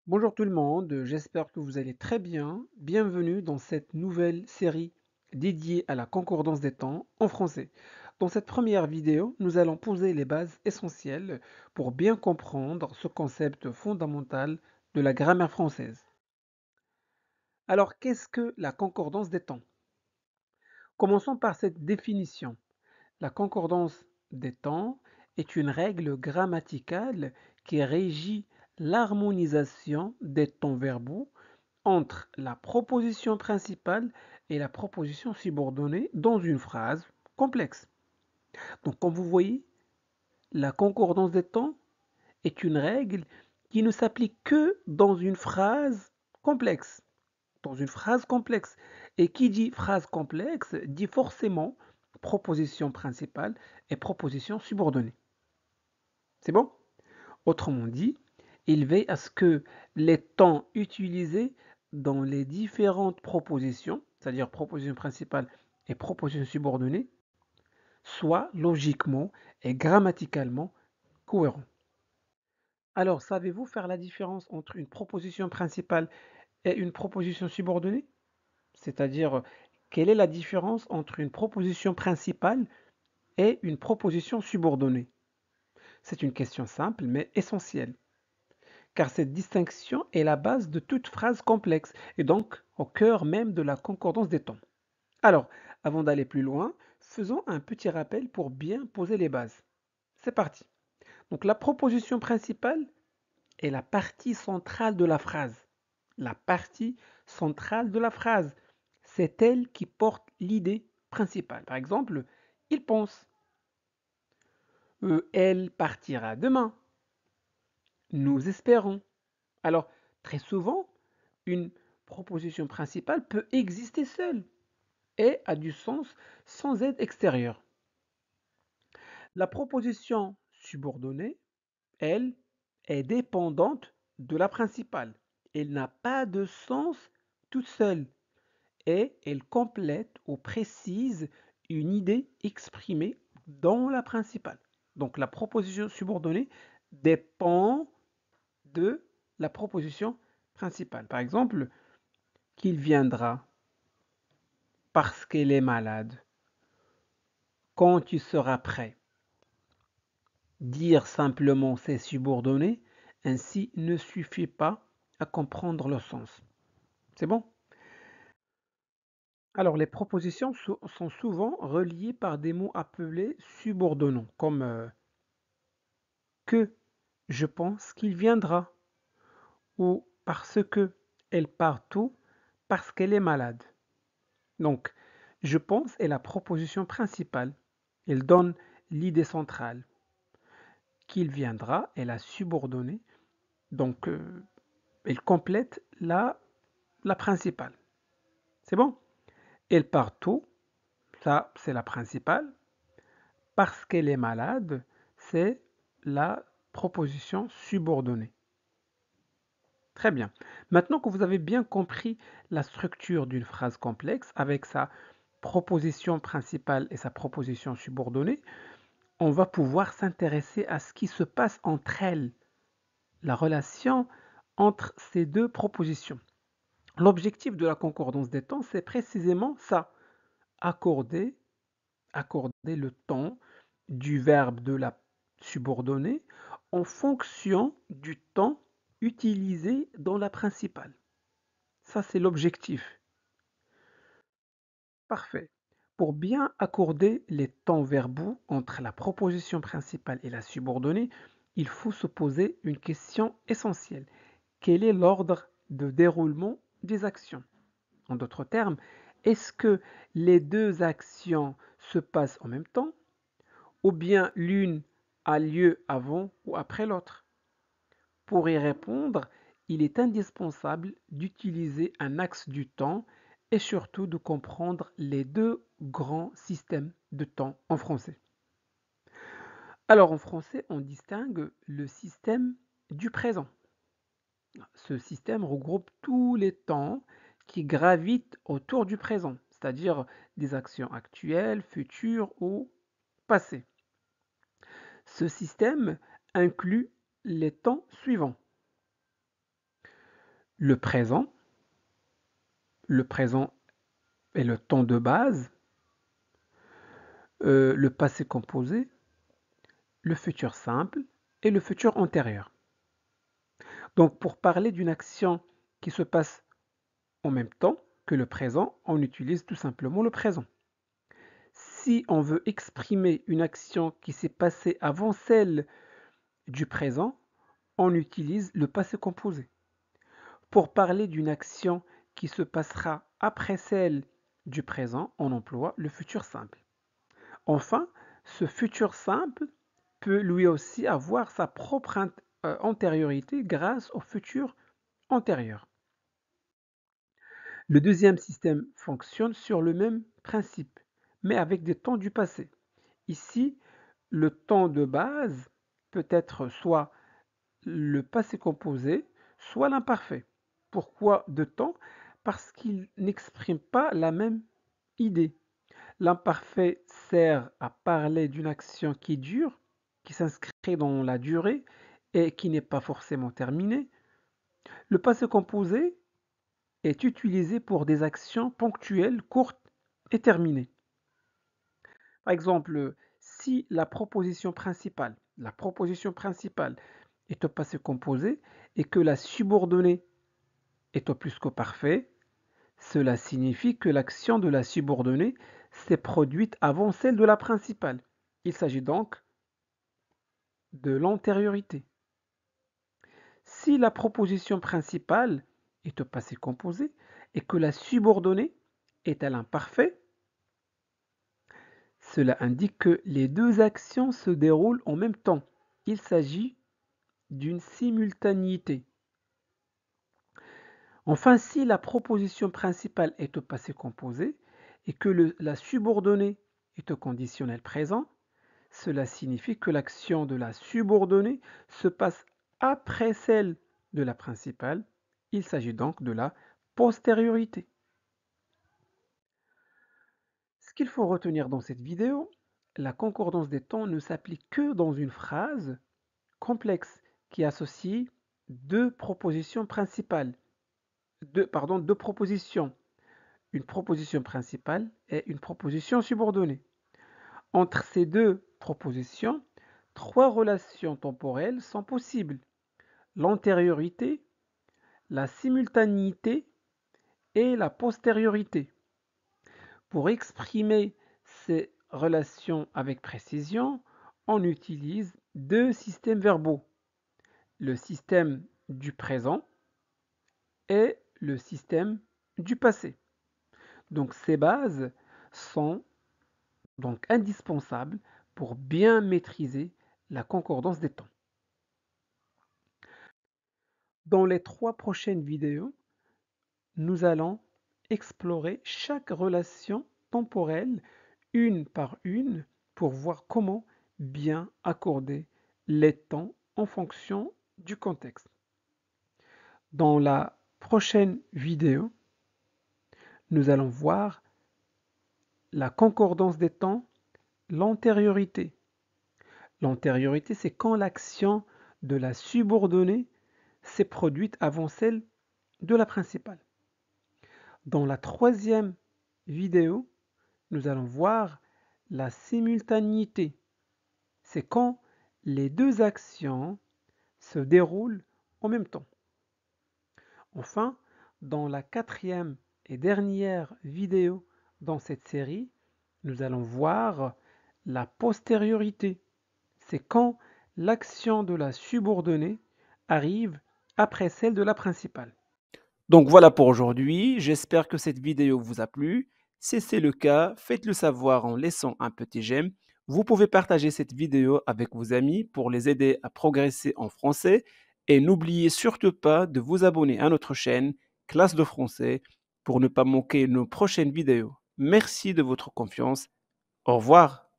Bonjour tout le monde, j'espère que vous allez très bien. Bienvenue dans cette nouvelle série dédiée à la concordance des temps en français. Dans cette première vidéo, nous allons poser les bases essentielles pour bien comprendre ce concept fondamental de la grammaire française. Alors, qu'est-ce que la concordance des temps? Commençons par cette définition. La concordance des temps est une règle grammaticale qui régit l'harmonisation des temps verbaux entre la proposition principale et la proposition subordonnée dans une phrase complexe. Donc, comme vous voyez, la concordance des temps est une règle qui ne s'applique que dans une phrase complexe. Dans une phrase complexe. Et qui dit phrase complexe dit forcément proposition principale et proposition subordonnée. C'est bon? Autrement dit, il veille à ce que les temps utilisés dans les différentes propositions, c'est-à-dire proposition principale et proposition subordonnée, soient logiquement et grammaticalement cohérents. Alors, savez-vous faire la différence entre une proposition principale et une proposition subordonnée? C'est-à-dire, quelle est la différence entre une proposition principale et une proposition subordonnée? C'est une question simple mais essentielle, car cette distinction est la base de toute phrase complexe et donc au cœur même de la concordance des temps. Alors, avant d'aller plus loin, faisons un petit rappel pour bien poser les bases. C'est parti. Donc la proposition principale est la partie centrale de la phrase. La partie centrale de la phrase, c'est elle qui porte l'idée principale. Par exemple, il pense, elle partira demain, nous espérons. Alors, très souvent, une proposition principale peut exister seule et a du sens sans aide extérieure. La proposition subordonnée, elle, est dépendante de la principale. Elle n'a pas de sens toute seule et elle complète ou précise une idée exprimée dans la principale. Donc la proposition subordonnée dépend de la proposition principale. Par exemple, qu'il viendra parce qu'elle est malade. Quand tu seras prêt, dire simplement ces subordonnées ainsi ne suffit pas à comprendre le sens. C'est bon? Alors, les propositions sont souvent reliées par des mots appelés subordonnants, comme que, je pense qu'il viendra, ou parce que, elle part tôt, parce qu'elle est malade. Donc, je pense est la proposition principale. Elle donne l'idée centrale. Qu'il viendra est la subordonnée, donc elle complète la principale. C'est bon? Elle part tôt, ça c'est la principale. Parce qu'elle est malade, c'est la proposition subordonnée. Très bien. Maintenant que vous avez bien compris la structure d'une phrase complexe avec sa proposition principale et sa proposition subordonnée, on va pouvoir s'intéresser à ce qui se passe entre elles, la relation entre ces deux propositions. L'objectif de la concordance des temps, c'est précisément ça, accorder, accorder le temps du verbe de la subordonnée en fonction du temps utilisé dans la principale. Ça, c'est l'objectif. Parfait. Pour bien accorder les temps verbaux entre la proposition principale et la subordonnée, il faut se poser une question essentielle. Quel est l'ordre de déroulement des actions? En d'autres termes, est-ce que les deux actions se passent en même temps ou bien l'une a lieu avant ou après l'autre? Pour y répondre, il est indispensable d'utiliser un axe du temps et surtout de comprendre les deux grands systèmes de temps en français. Alors en français, on distingue le système du présent. Ce système regroupe tous les temps qui gravitent autour du présent, c'est-à-dire des actions actuelles, futures ou passées. Ce système inclut les temps suivants. le présent est le temps de base, le passé composé, le futur simple et le futur antérieur. Donc pour parler d'une action qui se passe en même temps que le présent, on utilise tout simplement le présent. Si on veut exprimer une action qui s'est passée avant celle du présent, on utilise le passé composé. Pour parler d'une action qui se passera après celle du présent, on emploie le futur simple. Enfin, ce futur simple peut lui aussi avoir sa propre antériorité grâce au futur antérieur. Le deuxième système fonctionne sur le même principe, mais avec des temps du passé. Ici, le temps de base peut être soit le passé composé, soit l'imparfait. Pourquoi deux temps? Parce qu'ils n'expriment pas la même idée. L'imparfait sert à parler d'une action qui dure, qui s'inscrit dans la durée et qui n'est pas forcément terminée. Le passé composé est utilisé pour des actions ponctuelles, courtes et terminées. Par exemple, si la proposition principale est au passé composé et que la subordonnée est au plus qu'au parfait, cela signifie que l'action de la subordonnée s'est produite avant celle de la principale. Il s'agit donc de l'antériorité. Si la proposition principale est au passé composé et que la subordonnée est à l'imparfait, cela indique que les deux actions se déroulent en même temps. Il s'agit d'une simultanéité. Enfin, si la proposition principale est au passé composé et que la subordonnée est au conditionnel présent, cela signifie que l'action de la subordonnée se passe après celle de la principale. Il s'agit donc de la postériorité. Ce qu'il faut retenir dans cette vidéo, la concordance des temps ne s'applique que dans une phrase complexe qui associe deux propositions principales. Deux propositions. Une proposition principale et une proposition subordonnée. Entre ces deux propositions, trois relations temporelles sont possibles: l'antériorité, la simultanéité et la postériorité. Pour exprimer ces relations avec précision, on utilise deux systèmes verbaux: le système du présent et le système du passé. Donc ces bases sont donc indispensables pour bien maîtriser la concordance des temps. Dans les 3 prochaines vidéos, nous allons explorer chaque relation temporelle une par une pour voir comment bien accorder les temps en fonction du contexte. Dans la prochaine vidéo, nous allons voir la concordance des temps, l'antériorité. L'antériorité, c'est quand l'action de la subordonnée s'est produite avant celle de la principale. Dans la troisième vidéo, nous allons voir la simultanéité. C'est quand les deux actions se déroulent en même temps. Enfin, dans la quatrième et dernière vidéo dans cette série, nous allons voir la postériorité. C'est quand l'action de la subordonnée arrive après celle de la principale. Donc voilà pour aujourd'hui, j'espère que cette vidéo vous a plu. Si c'est le cas, faites-le savoir en laissant un petit j'aime. Vous pouvez partager cette vidéo avec vos amis pour les aider à progresser en français. Et n'oubliez surtout pas de vous abonner à notre chaîne Classe de français pour ne pas manquer nos prochaines vidéos. Merci de votre confiance. Au revoir.